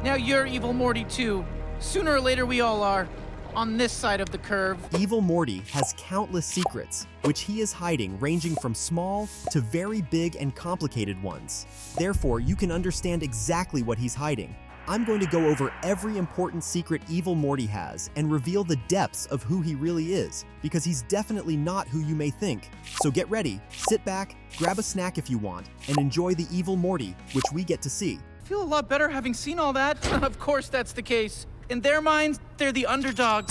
Now you're Evil Morty too. Sooner or later we all are. On this side of the curve. Evil Morty has countless secrets, which he is hiding, ranging from small to very big and complicated ones. Therefore, you can understand exactly what he's hiding. I'm going to go over every important secret Evil Morty has and reveal the depths of who he really is, because he's definitely not who you may think. So get ready, sit back, grab a snack if you want, and enjoy the Evil Morty, which we get to see. I feel a lot better having seen all that. Of course that's the case. In their minds, they're the underdog.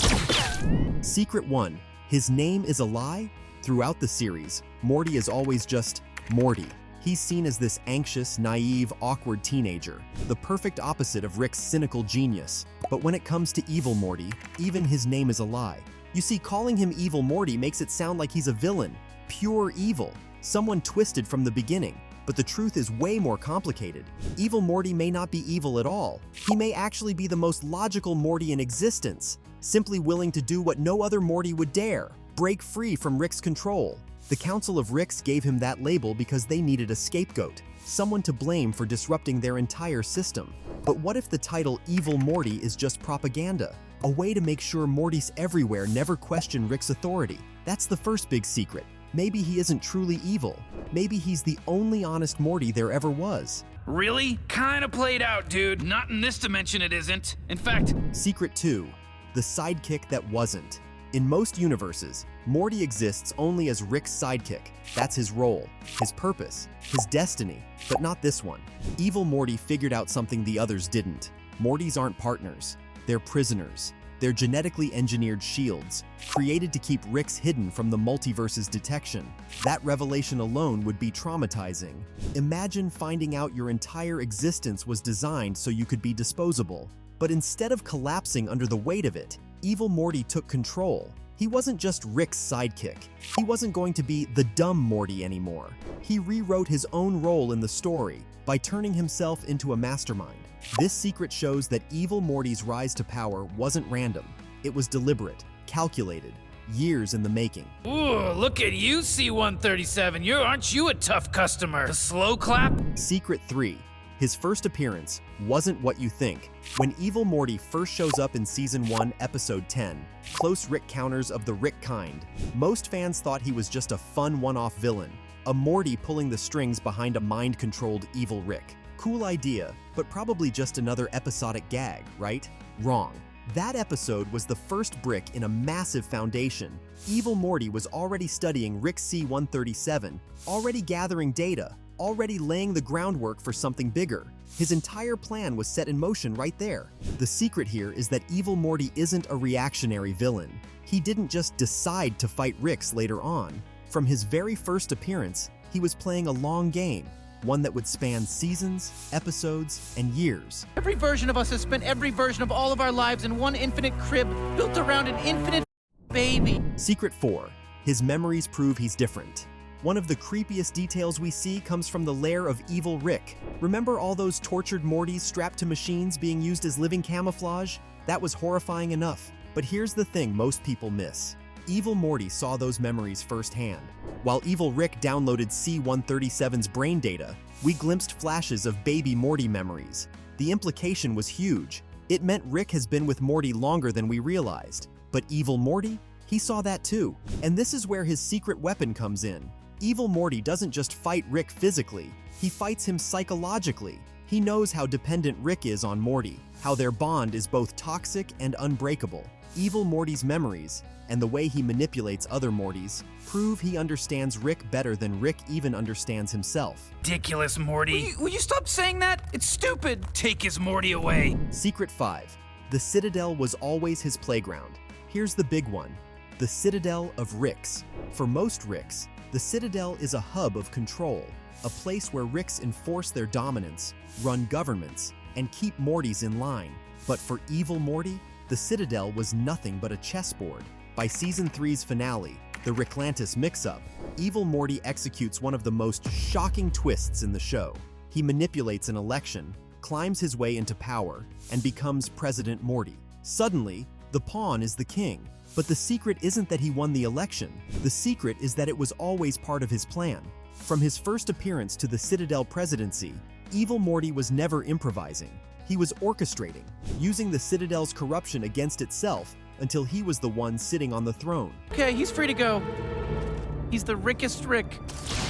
Secret 1. His name is a lie? Throughout the series, Morty is always just Morty. He's seen as this anxious, naive, awkward teenager, the perfect opposite of Rick's cynical genius. But when it comes to Evil Morty, even his name is a lie. You see, calling him Evil Morty makes it sound like he's a villain, pure evil, someone twisted from the beginning. But the truth is way more complicated. Evil Morty may not be evil at all. He may actually be the most logical Morty in existence, simply willing to do what no other Morty would dare, break free from Rick's control. The Council of Ricks gave him that label because they needed a scapegoat, someone to blame for disrupting their entire system. But what if the title Evil Morty is just propaganda? A way to make sure Mortys everywhere never question Rick's authority. That's the first big secret. Maybe he isn't truly evil. Maybe he's the only honest Morty there ever was. Really? Kinda played out, dude. Not in this dimension it isn't. In fact, Secret 2. The sidekick that wasn't. In most universes, Morty exists only as Rick's sidekick. That's his role, his purpose, his destiny, but not this one. Evil Morty figured out something the others didn't. Mortys aren't partners. They're prisoners. They're genetically engineered shields, created to keep Ricks hidden from the multiverse's detection. That revelation alone would be traumatizing. Imagine finding out your entire existence was designed so you could be disposable. But instead of collapsing under the weight of it, Evil Morty took control. He wasn't just Rick's sidekick. He wasn't going to be the dumb Morty anymore. He rewrote his own role in the story by turning himself into a mastermind. This secret shows that Evil Morty's rise to power wasn't random. It was deliberate, calculated, years in the making. ooh, look at you, C-137. Aren't you a tough customer? The slow clap? Secret 3. His first appearance wasn't what you think. When Evil Morty first shows up in Season 1, Episode 10, Close Rick Counters of the Rick Kind, most fans thought he was just a fun one-off villain, a Morty pulling the strings behind a mind-controlled evil Rick. Cool idea, but probably just another episodic gag, right? Wrong. That episode was the first brick in a massive foundation. Evil Morty was already studying Rick C-137, already gathering data, already laying the groundwork for something bigger. His entire plan was set in motion right there. The secret here is that Evil Morty isn't a reactionary villain. He didn't just decide to fight Ricks later on. From his very first appearance, he was playing a long game, one that would span seasons, episodes, and years. Every version of us has spent every version of all of our lives in one infinite crib built around an infinite baby. Secret 4. His memories prove he's different. One of the creepiest details we see comes from the lair of evil Rick. Remember all those tortured Mortys strapped to machines being used as living camouflage? That was horrifying enough. But here's the thing most people miss. Evil Morty saw those memories firsthand. While Evil Rick downloaded C-137's brain data, we glimpsed flashes of baby Morty memories. The implication was huge. It meant Rick has been with Morty longer than we realized. But Evil Morty? He saw that too. And this is where his secret weapon comes in. Evil Morty doesn't just fight Rick physically, he fights him psychologically. He knows how dependent Rick is on Morty, how their bond is both toxic and unbreakable. Evil Morty's memories, and the way he manipulates other Mortys, prove he understands Rick better than Rick even understands himself. Ridiculous, Morty. Will you stop saying that? It's stupid. Take his Morty away. Secret 5. The Citadel was always his playground. Here's the big one. The Citadel of Ricks. For most Ricks, the Citadel is a hub of control, a place where Ricks enforce their dominance, run governments, and keep Mortys in line. But for Evil Morty, the Citadel was nothing but a chessboard. By Season 3's finale, the Ricklantis mix-up, Evil Morty executes one of the most shocking twists in the show. He manipulates an election, climbs his way into power, and becomes President Morty. Suddenly, the pawn is the king. But the secret isn't that he won the election. The secret is that it was always part of his plan. From his first appearance to the Citadel presidency, Evil Morty was never improvising. He was orchestrating, using the Citadel's corruption against itself until he was the one sitting on the throne. Okay, he's free to go. He's the Rickest Rick.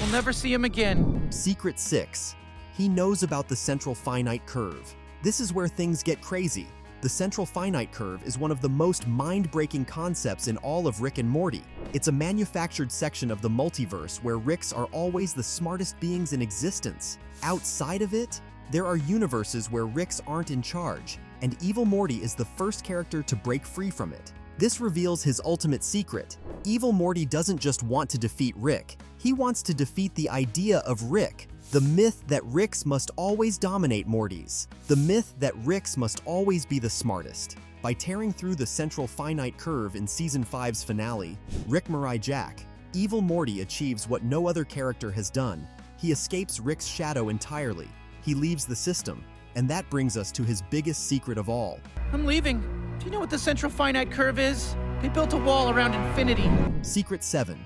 We'll never see him again. Secret 6. He knows about the central finite curve. This is where things get crazy. The central finite curve is one of the most mind-breaking concepts in all of Rick and Morty. It's a manufactured section of the multiverse where Ricks are always the smartest beings in existence. Outside of it, there are universes where Ricks aren't in charge, and Evil Morty is the first character to break free from it. This reveals his ultimate secret. Evil Morty doesn't just want to defeat Rick, he wants to defeat the idea of Rick, the myth that Ricks must always dominate Mortys, the myth that Ricks must always be the smartest. By tearing through the central finite curve in Season 5's finale, Rick Mirai Jack, Evil Morty achieves what no other character has done. He escapes Rick's shadow entirely. He leaves the system, and that brings us to his biggest secret of all. I'm leaving. Do you know what the central finite curve is? They built a wall around infinity. Secret 7.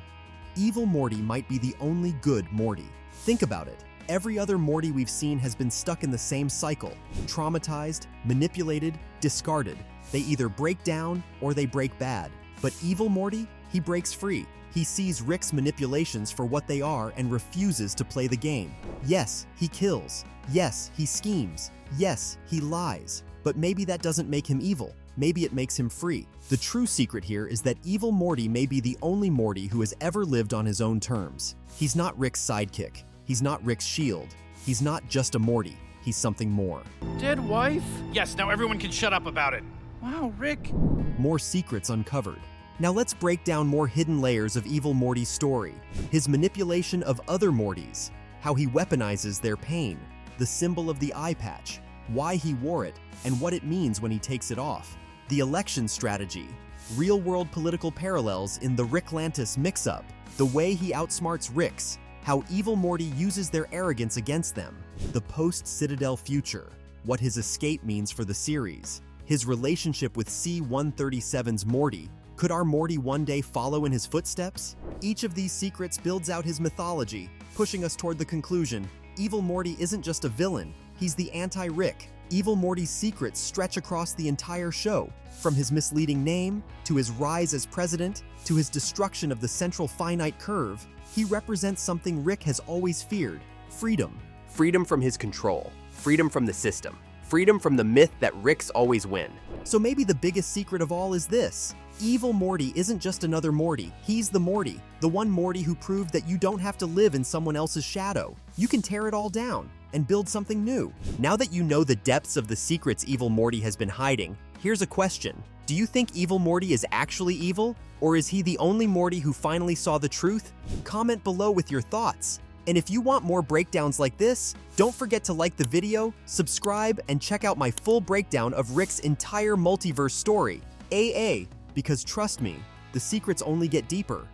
Evil Morty might be the only good Morty. Think about it. Every other Morty we've seen has been stuck in the same cycle. Traumatized, manipulated, discarded. They either break down or they break bad. But Evil Morty, he breaks free. He sees Rick's manipulations for what they are and refuses to play the game. Yes, he kills. Yes, he schemes. Yes, he lies. But maybe that doesn't make him evil. Maybe it makes him free. The true secret here is that Evil Morty may be the only Morty who has ever lived on his own terms. He's not Rick's sidekick. He's not Rick's shield. He's not just a Morty. He's something more. Dead wife? Yes, now everyone can shut up about it. Wow, Rick. More secrets uncovered. Now let's break down more hidden layers of Evil Morty's story. His manipulation of other Mortys, how he weaponizes their pain, the symbol of the eye patch, why he wore it, and what it means when he takes it off. The election strategy, real-world political parallels in the Ricklantis mix-up, the way he outsmarts Ricks, how Evil Morty uses their arrogance against them, the post-Citadel future, what his escape means for the series, his relationship with C-137's Morty. Could our Morty one day follow in his footsteps? Each of these secrets builds out his mythology, pushing us toward the conclusion. Evil Morty isn't just a villain, he's the anti-Rick. Evil Morty's secrets stretch across the entire show, from his misleading name, to his rise as president, to his destruction of the central finite curve. He represents something Rick has always feared: freedom. Freedom from his control. Freedom from the system. Freedom from the myth that Ricks always win. So maybe the biggest secret of all is this: Evil Morty isn't just another Morty, he's the Morty. The one Morty who proved that you don't have to live in someone else's shadow. You can tear it all down and build something new. Now that you know the depths of the secrets Evil Morty has been hiding, here's a question. Do you think Evil Morty is actually evil? Or is he the only Morty who finally saw the truth? Comment below with your thoughts. And if you want more breakdowns like this, don't forget to like the video, subscribe, and check out my full breakdown of Rick's entire multiverse story, AA, because trust me, the secrets only get deeper.